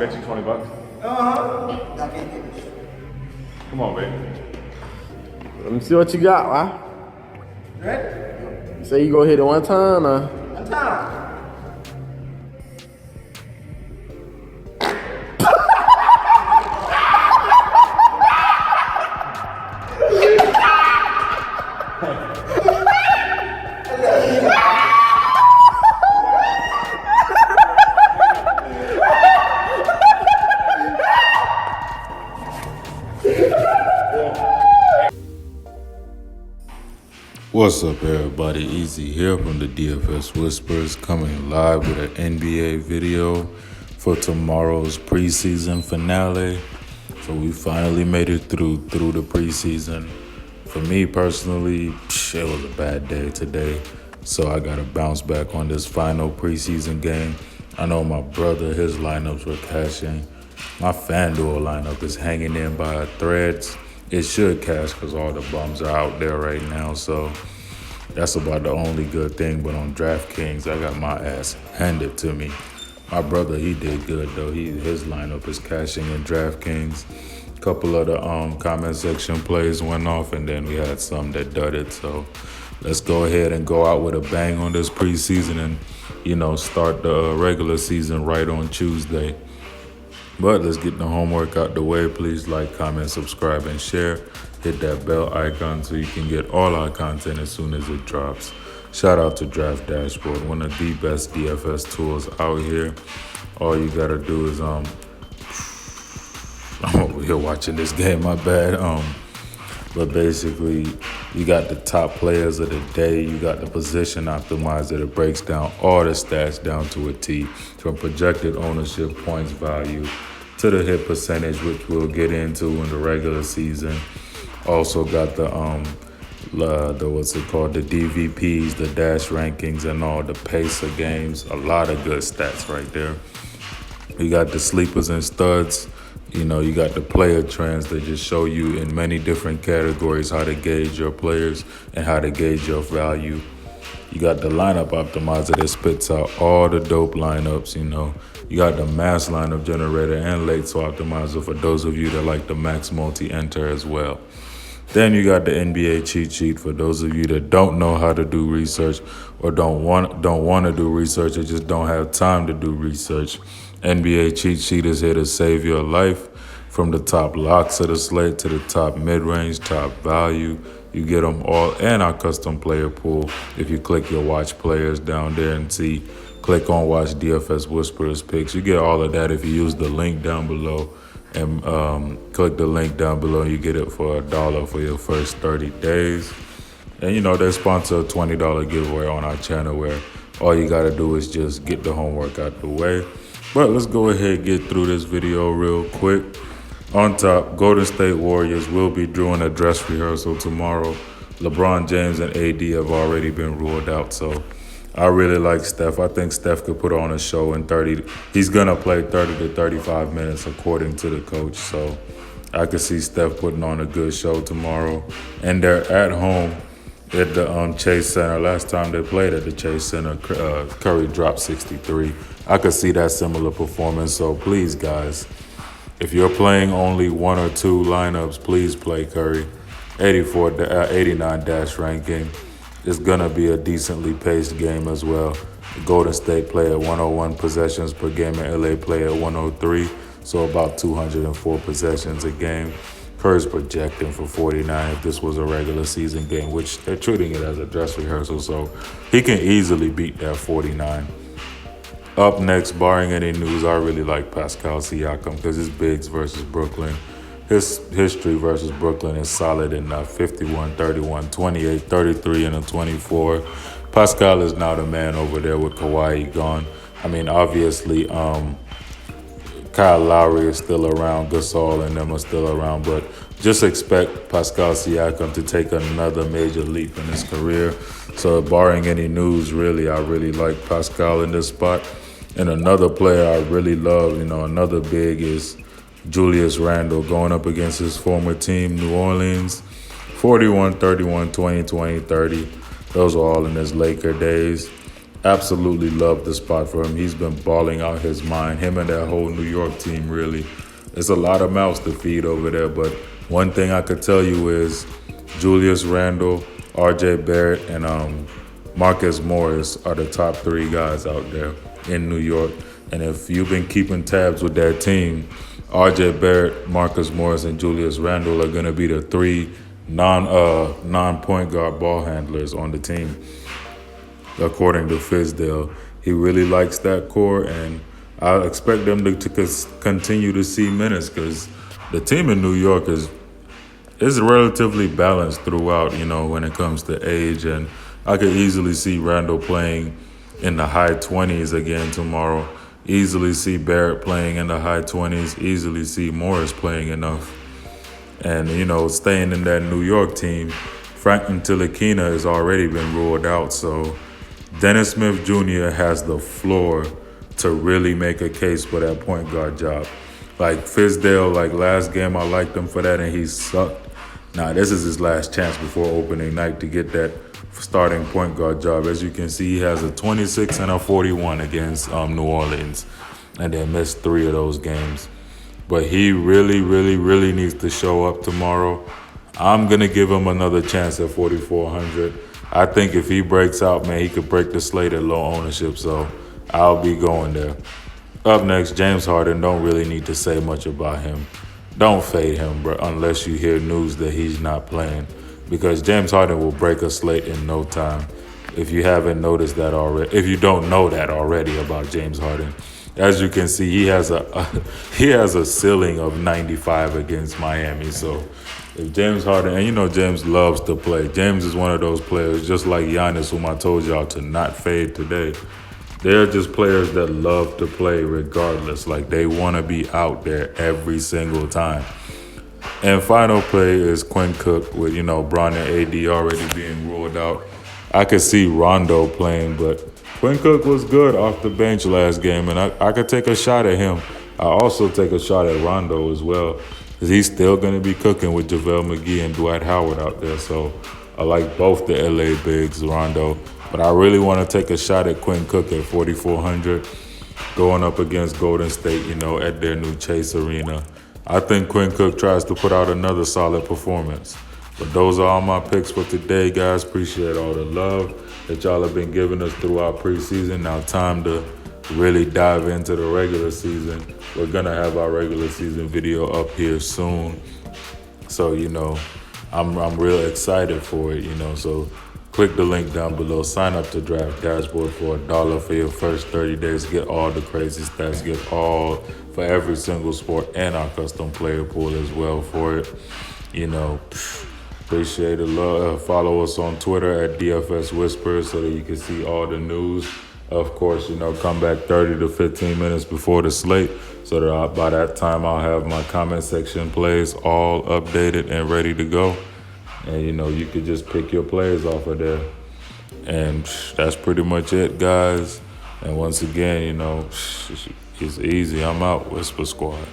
bet you $20. Y'all can't get this. Come on, baby. Let me see what you got, huh? Ready? You say you go hit it one time, or? One time. What's up, everybody? Easy here from the DFS Whisperers, coming live with an NBA video for tomorrow's preseason finale. So we finally made it through the preseason. For me personally, it was a bad day today, so I got to bounce back on this final preseason game. I know my brother, his lineups were cashing. My Fanduel lineup is hanging in by threads. It should cash because all the bums are out there right now, so that's about the only good thing. But on Draftkings, I got my ass handed to me. My brother, he did good though. His lineup is cashing in Draftkings. A couple of the comment section plays went off, and then we had some that dudded. So let's go ahead and go out with a bang on this preseason and, start the regular season right on Tuesday. But let's get the homework out the way. Please like, comment, subscribe, and share. Hit that bell icon so you can get all our content as soon as it drops. Shout out to Draft Dashboard, one of the best DFS tools out here. All you gotta do is I'm over here watching this game, my bad. But basically, you got the top players of the day. You got the position optimizer that breaks down all the stats down to a T, from projected ownership, points value, to the hit percentage, which we'll get into in the regular season. Also got the what's it called, the DVPs, the dash rankings, and all the pace of games. A lot of good stats right there. You got the sleepers and studs. You got the player trends that just show you in many different categories how to gauge your players and how to gauge your value. You got the lineup optimizer that spits out all the dope lineups, You got the mass lineup generator and late swap optimizer for those of you that like the max multi-enter as well. Then you got the NBA cheat sheet for those of you that don't know how to do research or don't want to do research or just don't have time to do research. NBA cheat sheet is here to save your life. From the top locks of the slate to the top mid-range, top value, you get them all, and our custom player pool. If you click your watch players down there and click on watch DFS Whisperers picks, you get all of that if you use the link down below. And click the link down below, and you get it for $1 for your first 30 days. And they sponsor a $20 giveaway on our channel where all you gotta do is just get the homework out the way. But let's go ahead and get through this video real quick. On top, Golden State Warriors will be doing a dress rehearsal tomorrow. LeBron James and AD have already been ruled out, so I really like Steph. I think Steph could put on a show in 30. He's going to play 30 to 35 minutes according to the coach. So I could see Steph putting on a good show tomorrow. And they're at home at the Chase Center. Last time they played at the Chase Center, Curry dropped 63. I could see that similar performance. So please, guys, if you're playing only one or two lineups, please play Curry. 89 dash ranking. It's going to be a decently paced game as well. The Golden State play at 101 possessions per game and LA play at 103, so about 204 possessions a game. Curry's projecting for 49 if this was a regular season game, which they're treating it as a dress rehearsal, so he can easily beat that 49. Up next, barring any news, I really like Pascal Siakam because his bigs versus Brooklyn. His history versus Brooklyn is solid enough. 51, 31, 28, 33, and a 24. Pascal is now the man over there with Kawhi gone. I mean, obviously, Kyle Lowry is still around. Gasol and them are still around. But just expect Pascal Siakam to take another major leap in his career. So barring any news, really, I really like Pascal in this spot. And another player I really love, another big is Julius Randle going up against his former team, New Orleans. 41, 31, 20, 20, 30. Those were all in his Laker days. absolutely love the spot for him. He's been balling out his mind. Him and that whole New York team, really. It's a lot of mouths to feed over there, but one thing I could tell you is Julius Randle, R.J. Barrett, and Marcus Morris are the top 3 guys out there in New York. And if you've been keeping tabs with that team, R.J. Barrett, Marcus Morris, and Julius Randle are going to be the 3 non-point guard ball handlers on the team, according to Fizdale. He really likes that core, and I expect them to continue to see minutes because the team in New York is relatively balanced throughout, when it comes to age. And I could easily see Randall playing in the high 20s again tomorrow. Easily see Barrett playing in the high 20s. Easily see Morris playing enough. And, staying in that New York team, Frank Ntilikina has already been ruled out. So Dennis Smith Jr. has the floor to really make a case for that point guard job. Like Fizdale, last game, I liked him for that, and he sucked. Now, this is his last chance before opening night to get that starting point guard job. As you can see, he has a 26 and a 41 against New Orleans, and then missed 3 of those games. But he really, really, really needs to show up tomorrow. I'm going to give him another chance at 4,400. I think if he breaks out, man, he could break the slate at low ownership, so I'll be going there. Up next, James Harden. Don't really need to say much about him. Don't fade him, bro, unless you hear news that he's not playing, because James Harden will break a slate in no time. If you haven't noticed that already, if you don't know that already about James Harden, as you can see, he has a ceiling of 95 against Miami. So if James Harden, and James loves to play. James is one of those players, just like Giannis, whom I told y'all to not fade today. They're just players that love to play regardless. They want to be out there every single time. And final play is Quinn Cook with, Bron and AD already being ruled out. I could see Rondo playing, but Quinn Cook was good off the bench last game, and I could take a shot at him. I also take a shot at Rondo as well, because he's still going to be cooking with JaVale McGee and Dwight Howard out there. So I like both the LA bigs, Rondo. But I really want to take a shot at Quinn Cook at 4,400, going up against Golden State, at their new Chase Arena. I think Quinn Cook tries to put out another solid performance. But those are all my picks for today, guys. Appreciate all the love that y'all have been giving us throughout preseason. Now time to really dive into the regular season. We're going to have our regular season video up here soon. So, I'm real excited for it, So click the link down below. Sign up to Draft Dashboard for $1 for your first 30 days. Get all the crazy stats. Get all for every single sport and our custom player pool as well for it. Appreciate the love. Follow us on Twitter at DFS Whisperers so that you can see all the news. Of course, come back 30 to 15 minutes before the slate so that by that time I'll have my comment section plays all updated and ready to go. And, you could just pick your players off of there. And that's pretty much it, guys. And once again, it's easy. I'm out, Whisper Squad.